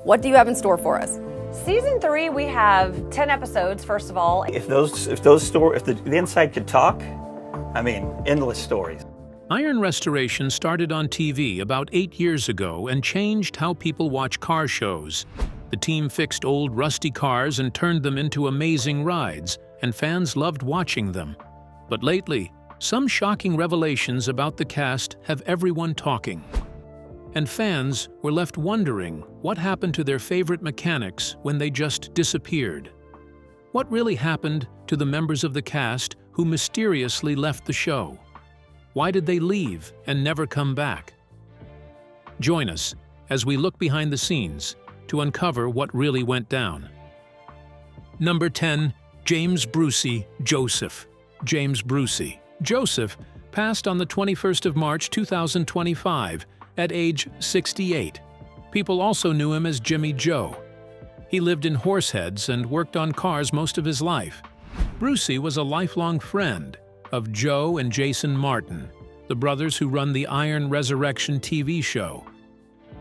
What do you have in store for us? Season 3, we have 10 episodes, first of all. If the inside could talk, I mean, endless stories. Iron Restoration started on TV about 8 years ago and changed how people watch car shows. The team fixed old rusty cars and turned them into amazing rides, and fans loved watching them. But lately, some shocking revelations about the cast have everyone talking. And fans were left wondering what happened to their favorite mechanics when they just disappeared. What really happened to the members of the cast who mysteriously left the show? Why did they leave and never come back? Join us as we look behind the scenes to uncover what really went down. Number 10. James Brucey Joseph. James Brucey Joseph passed on the 21st of March 2025 at age 68. People also knew him as Jimmy Joe. He lived in Horseheads and worked on cars most of his life. Brucey was a lifelong friend of Joe and Jason Martin, the brothers who run the Iron Resurrection TV show.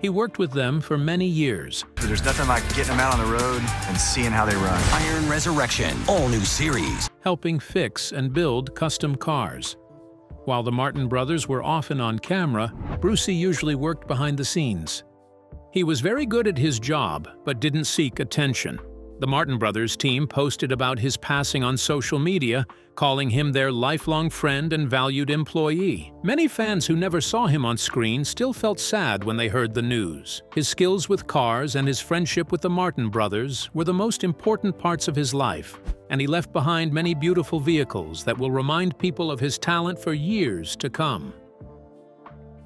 He worked with them for many years. There's nothing like getting them out on the road and seeing how they run. Iron Resurrection, all new series. Helping fix and build custom cars. While the Martin brothers were often on camera, Brucey usually worked behind the scenes. He was very good at his job, but didn't seek attention. The Martin brothers team posted about his passing on social media, calling him their lifelong friend and valued employee. Many fans who never saw him on screen still felt sad when they heard the news. His skills with cars and his friendship with the Martin brothers were the most important parts of his life, and he left behind many beautiful vehicles that will remind people of his talent for years to come.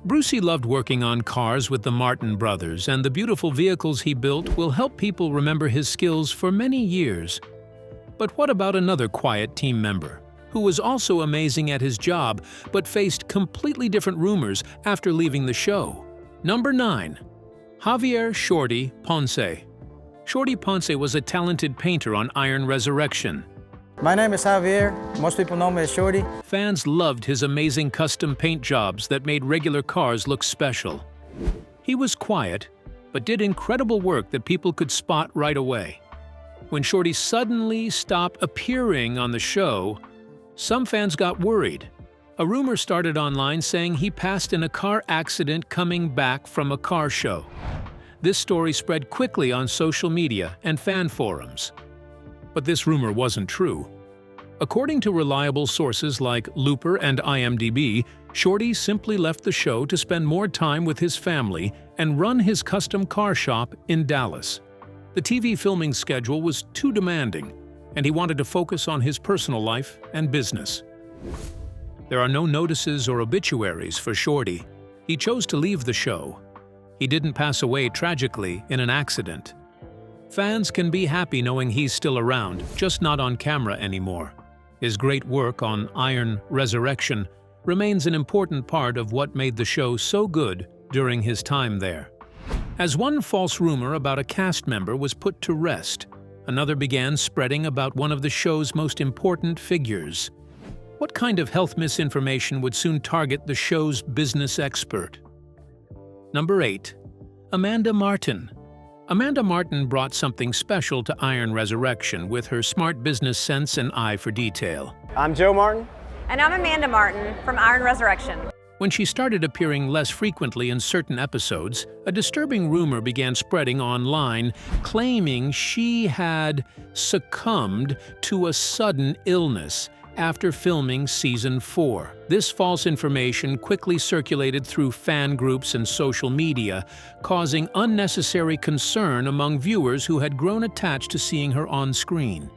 Brucey loved working on cars with the Martin brothers, and the beautiful vehicles he built will help people remember his skills for many years. But what about another quiet team member, who was also amazing at his job, but faced completely different rumors after leaving the show? Number 9. Javier "Shorty" Ponce. Shorty Ponce was a talented painter on Iron Resurrection. My name is Javier. Most people know me as Shorty. Fans loved his amazing custom paint jobs that made regular cars look special. He was quiet, but did incredible work that people could spot right away. When Shorty suddenly stopped appearing on the show, some fans got worried. A rumor started online saying he passed in a car accident coming back from a car show. This story spread quickly on social media and fan forums. But this rumor wasn't true. According to reliable sources like Looper and IMDb, Shorty simply left the show to spend more time with his family and run his custom car shop in Dallas. The TV filming schedule was too demanding, and he wanted to focus on his personal life and business. There are no notices or obituaries for Shorty. He chose to leave the show. He didn't pass away tragically in an accident. Fans can be happy knowing he's still around, just not on camera anymore. His great work on Iron Resurrection remains an important part of what made the show so good during his time there. As one false rumor about a cast member was put to rest, another began spreading about one of the show's most important figures. What kind of health misinformation would soon target the show's business expert? Number 8. Amanda Martin. Amanda Martin brought something special to Iron Resurrection with her smart business sense and eye for detail. I'm Joe Martin. And I'm Amanda Martin from Iron Resurrection. When she started appearing less frequently in certain episodes, a disturbing rumor began spreading online, claiming she had succumbed to a sudden illness after filming Season 4. This false information quickly circulated through fan groups and social media, causing unnecessary concern among viewers who had grown attached to seeing her on screen.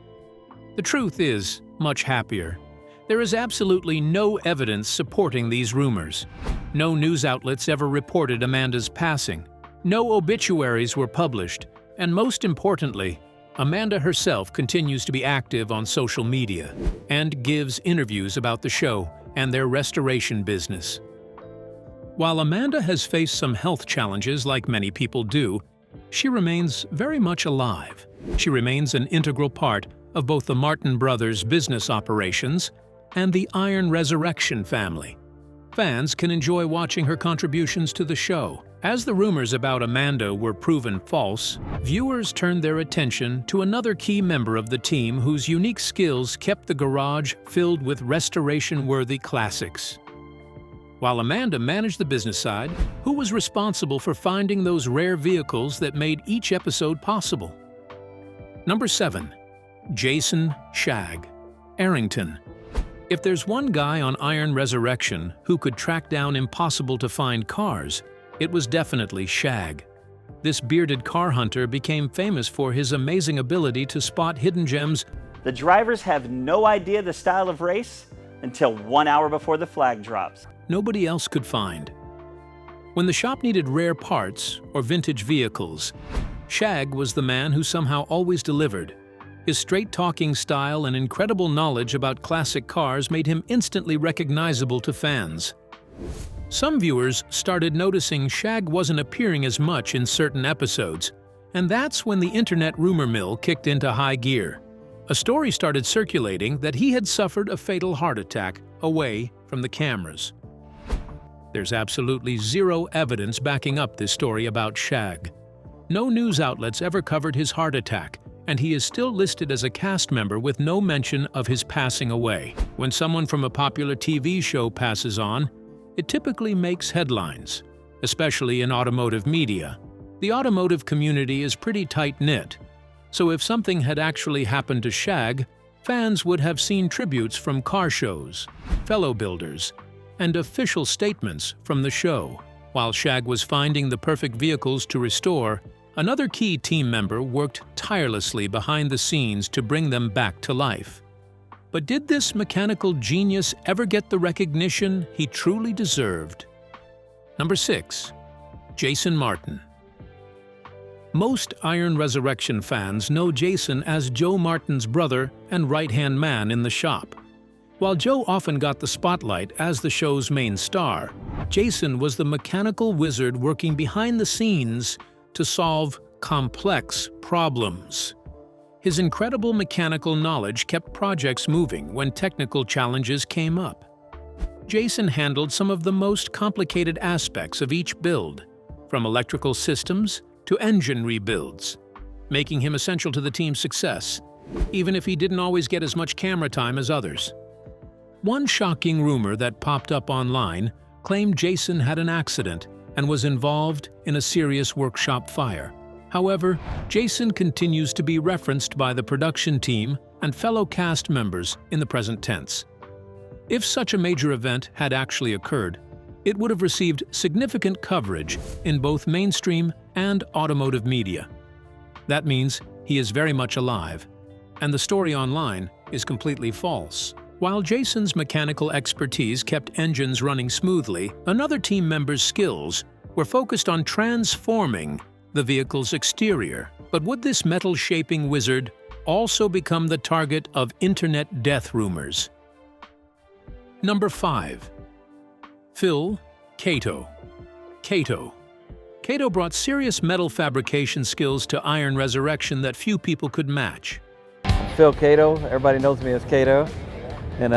The truth is much happier. There is absolutely no evidence supporting these rumors. No news outlets ever reported Amanda's passing. No obituaries were published, and most importantly, Amanda herself continues to be active on social media and gives interviews about the show and their restoration business. While Amanda has faced some health challenges like many people do, she remains very much alive. She remains an integral part of both the Martin brothers' business operations and the Iron Resurrection family. Fans can enjoy watching her contributions to the show As the rumors about Amanda were proven false, viewers turned their attention to another key member of the team whose unique skills kept the garage filled with restoration-worthy classics. While Amanda managed the business side, who was responsible for finding those rare vehicles that made each episode possible? Number 7. Jason "Shag" Arrington. If there's one guy on Iron Resurrection who could track down impossible-to-find cars, it was definitely Shag. This bearded car hunter became famous for his amazing ability to spot hidden gems. The drivers have no idea the style of race until 1 hour before the flag drops. Nobody else could find. When the shop needed rare parts or vintage vehicles, Shag was the man who somehow always delivered. His straight-talking style and incredible knowledge about classic cars made him instantly recognizable to fans. Some viewers started noticing Shag wasn't appearing as much in certain episodes, and that's when the internet rumor mill kicked into high gear. A story started circulating that he had suffered a fatal heart attack away from the cameras. There's absolutely zero evidence backing up this story about Shag. No news outlets ever covered his heart attack, and he is still listed as a cast member with no mention of his passing away. When someone from a popular TV show passes on, it typically makes headlines, especially in automotive media. The automotive community is pretty tight-knit, so if something had actually happened to Shag, fans would have seen tributes from car shows, fellow builders, and official statements from the show. While Shag was finding the perfect vehicles to restore, another key team member worked tirelessly behind the scenes to bring them back to life. But did this mechanical genius ever get the recognition he truly deserved? Number 6. Jason Martin. Most Iron Resurrection fans know Jason as Joe Martin's brother and right-hand man in the shop. While Joe often got the spotlight as the show's main star, Jason was the mechanical wizard working behind the scenes to solve complex problems. His incredible mechanical knowledge kept projects moving when technical challenges came up. Jason handled some of the most complicated aspects of each build, from electrical systems to engine rebuilds, making him essential to the team's success, even if he didn't always get as much camera time as others. One shocking rumor that popped up online claimed Jason had an accident and was involved in a serious workshop fire. However, Jason continues to be referenced by the production team and fellow cast members in the present tense. If such a major event had actually occurred, it would have received significant coverage in both mainstream and automotive media. That means he is very much alive, and the story online is completely false. While Jason's mechanical expertise kept engines running smoothly, another team member's skills were focused on transforming the vehicle's exterior. But would this metal-shaping wizard also become the target of internet death rumors? Number 5. Phil Cato. Cato brought serious metal fabrication skills to Iron Resurrection that few people could match. Phil Cato, everybody knows me as Cato, and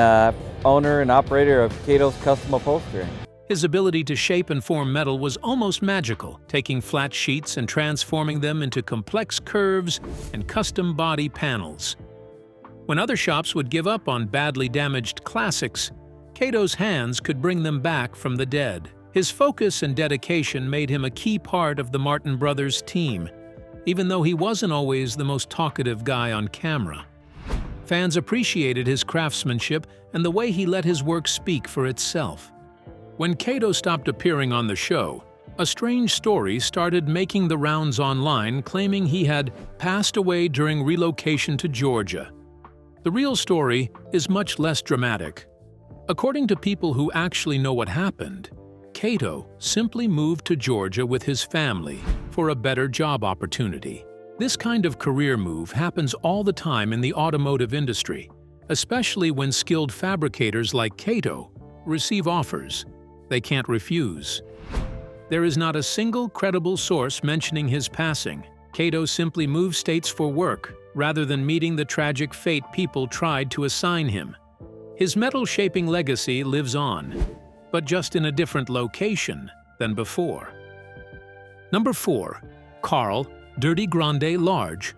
owner and operator of Cato's Custom Upholstery. His ability to shape and form metal was almost magical, taking flat sheets and transforming them into complex curves and custom body panels. When other shops would give up on badly damaged classics, Cato's hands could bring them back from the dead. His focus and dedication made him a key part of the Martin Brothers team, even though he wasn't always the most talkative guy on camera. Fans appreciated his craftsmanship and the way he let his work speak for itself. When Cato stopped appearing on the show, a strange story started making the rounds online claiming he had passed away during relocation to Georgia. The real story is much less dramatic. According to people who actually know what happened, Cato simply moved to Georgia with his family for a better job opportunity. This kind of career move happens all the time in the automotive industry, especially when skilled fabricators like Cato receive offers they can't refuse. There is not a single credible source mentioning his passing. Cato simply moved states for work rather than meeting the tragic fate people tried to assign him. His metal-shaping legacy lives on, but just in a different location than before. Number 4. Carl Dirty Grande Large.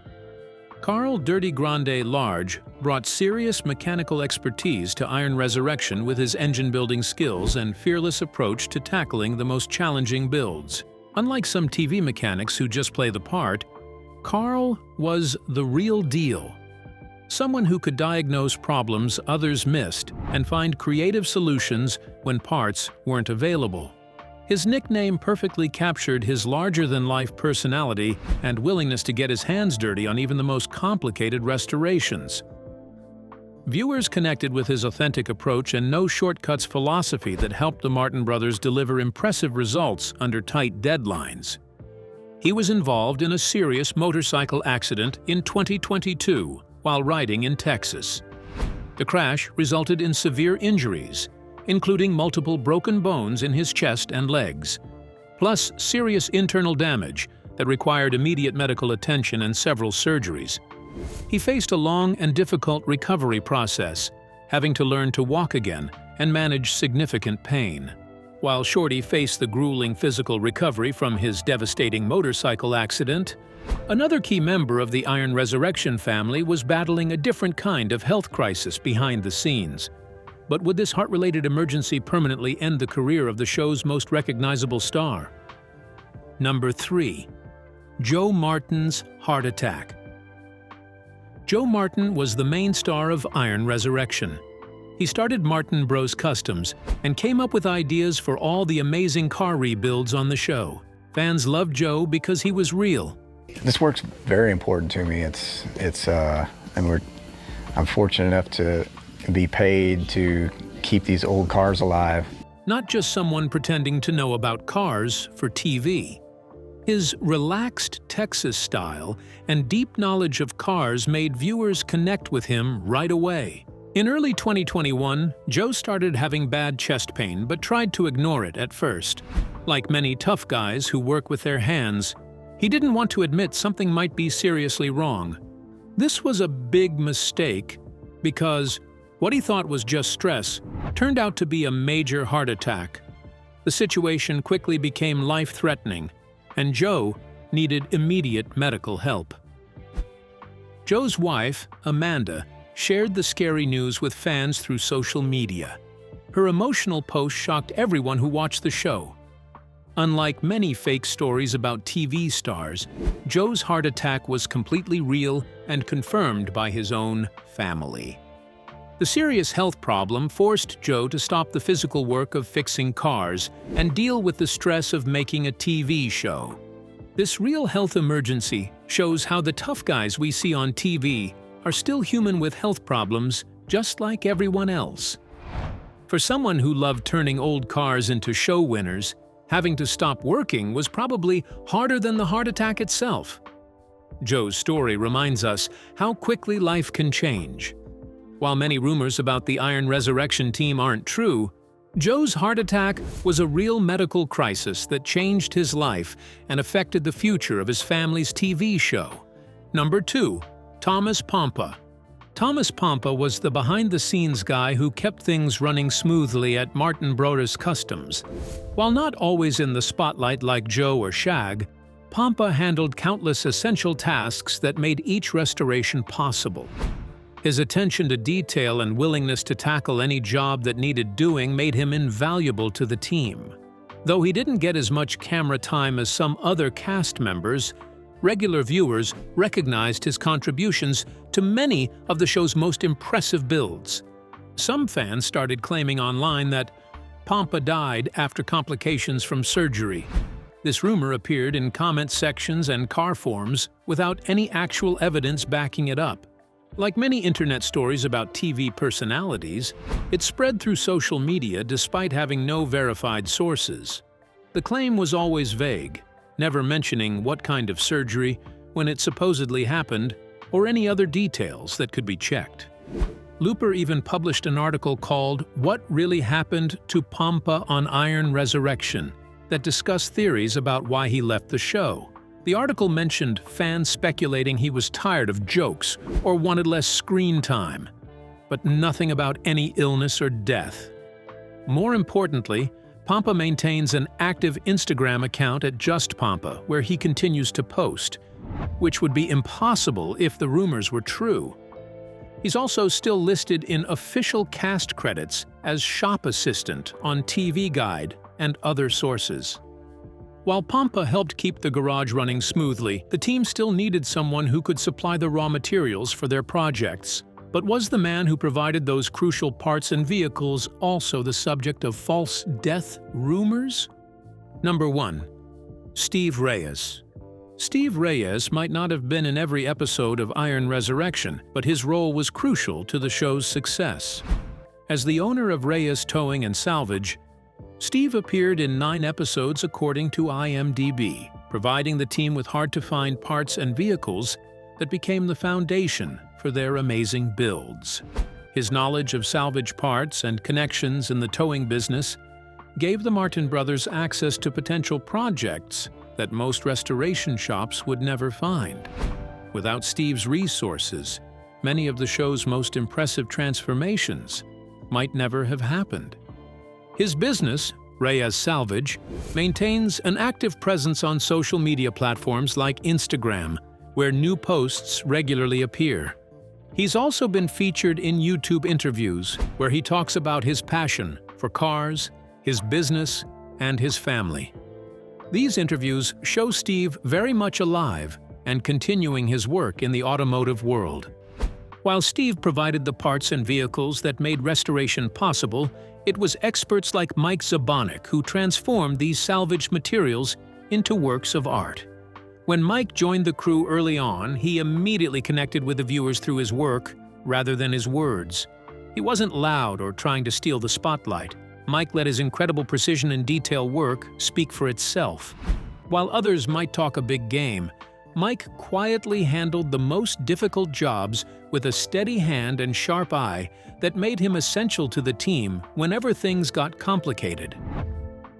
Carl Dirty Grande Large brought serious mechanical expertise to Iron Resurrection with his engine-building skills and fearless approach to tackling the most challenging builds. Unlike some TV mechanics who just play the part, Carl was the real deal. Someone who could diagnose problems others missed and find creative solutions when parts weren't available. His nickname perfectly captured his larger-than-life personality and willingness to get his hands dirty on even the most complicated restorations. Viewers connected with his authentic approach and no-shortcuts philosophy that helped the Martin brothers deliver impressive results under tight deadlines. He was involved in a serious motorcycle accident in 2022 while riding in Texas. The crash resulted in severe injuries, including multiple broken bones in his chest and legs, plus serious internal damage that required immediate medical attention and several surgeries. He faced a long and difficult recovery process, having to learn to walk again and manage significant pain. While Shorty faced the grueling physical recovery from his devastating motorcycle accident, another key member of the Iron Resurrection family was battling a different kind of health crisis behind the scenes. But would this heart-related emergency permanently end the career of the show's most recognizable star? Number 3. Joe Martin's heart attack. Joe Martin was the main star of Iron Resurrection. He started Martin Bros Customs and came up with ideas for all the amazing car rebuilds on the show. Fans loved Joe because he was real. This work's very important to me. I'm fortunate enough to be paid to keep these old cars alive. Not just someone pretending to know about cars for TV. His relaxed Texas style and deep knowledge of cars made viewers connect with him right away. In early 2021, Joe started having bad chest pain but tried to ignore it at first. Like many tough guys who work with their hands, he didn't want to admit something might be seriously wrong. This was a big mistake because what he thought was just stress turned out to be a major heart attack. The situation quickly became life-threatening, and Joe needed immediate medical help. Joe's wife, Amanda, shared the scary news with fans through social media. Her emotional post shocked everyone who watched the show. Unlike many fake stories about TV stars, Joe's heart attack was completely real and confirmed by his own family. The serious health problem forced Joe to stop the physical work of fixing cars and deal with the stress of making a TV show. This real health emergency shows how the tough guys we see on TV are still human with health problems just like everyone else. For someone who loved turning old cars into show winners, having to stop working was probably harder than the heart attack itself. Joe's story reminds us how quickly life can change. While many rumors about the Iron Resurrection team aren't true, Joe's heart attack was a real medical crisis that changed his life and affected the future of his family's TV show. Number 2. Thomas Pompa. Thomas Pompa was the behind-the-scenes guy who kept things running smoothly at Martin Bros Customs. While not always in the spotlight like Joe or Shag, Pompa handled countless essential tasks that made each restoration possible. His attention to detail and willingness to tackle any job that needed doing made him invaluable to the team. Though he didn't get as much camera time as some other cast members, regular viewers recognized his contributions to many of the show's most impressive builds. Some fans started claiming online that Pompa died after complications from surgery. This rumor appeared in comment sections and car forums without any actual evidence backing it up. Like many internet stories about TV personalities, it spread through social media despite having no verified sources. The claim was always vague, never mentioning what kind of surgery, when it supposedly happened, or any other details that could be checked. Looper even published an article called "What Really Happened to Pompa on Iron Resurrection" that discussed theories about why he left the show. The article mentioned fans speculating he was tired of jokes or wanted less screen time, but nothing about any illness or death. More importantly, Pampa maintains an active Instagram account at Just Pampa, where he continues to post, which would be impossible if the rumors were true. He's also still listed in official cast credits as shop assistant on TV Guide and other sources. While Pampa helped keep the garage running smoothly, the team still needed someone who could supply the raw materials for their projects. But was the man who provided those crucial parts and vehicles also the subject of false death rumors? Number 1. Steve Reyes. Steve Reyes might not have been in every episode of Iron Resurrection, but his role was crucial to the show's success. As the owner of Reyes Towing and Salvage, Steve appeared in 9 episodes according to IMDb, providing the team with hard-to-find parts and vehicles that became the foundation for their amazing builds. His knowledge of salvage parts and connections in the towing business gave the Martin brothers access to potential projects that most restoration shops would never find. Without Steve's resources, many of the show's most impressive transformations might never have happened. His business, Reyes Salvage, maintains an active presence on social media platforms like Instagram, where new posts regularly appear. He's also been featured in YouTube interviews, where he talks about his passion for cars, his business, and his family. These interviews show Steve very much alive and continuing his work in the automotive world. While Steve provided the parts and vehicles that made restoration possible, it was experts like Mike Zabonik who transformed these salvaged materials into works of art. When Mike joined the crew early on, he immediately connected with the viewers through his work rather than his words. He wasn't loud or trying to steal the spotlight. Mike let his incredible precision and detail work speak for itself. While others might talk a big game, Mike quietly handled the most difficult jobs with a steady hand and sharp eye that made him essential to the team whenever things got complicated.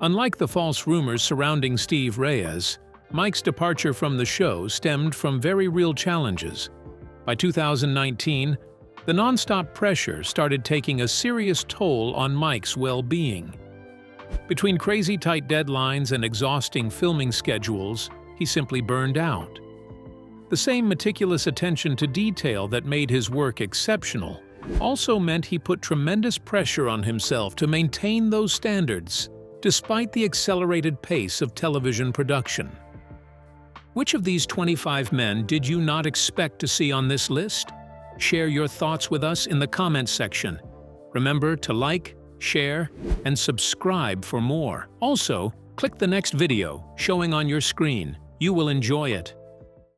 Unlike the false rumors surrounding Steve Reyes, Mike's departure from the show stemmed from very real challenges. By 2019, the nonstop pressure started taking a serious toll on Mike's well-being. Between crazy tight deadlines and exhausting filming schedules, he simply burned out. The same meticulous attention to detail that made his work exceptional also meant he put tremendous pressure on himself to maintain those standards, despite the accelerated pace of television production. Which of these 25 men did you not expect to see on this list? Share your thoughts with us in the comments section. Remember to like, share, and subscribe for more. Also, click the next video showing on your screen. You will enjoy it.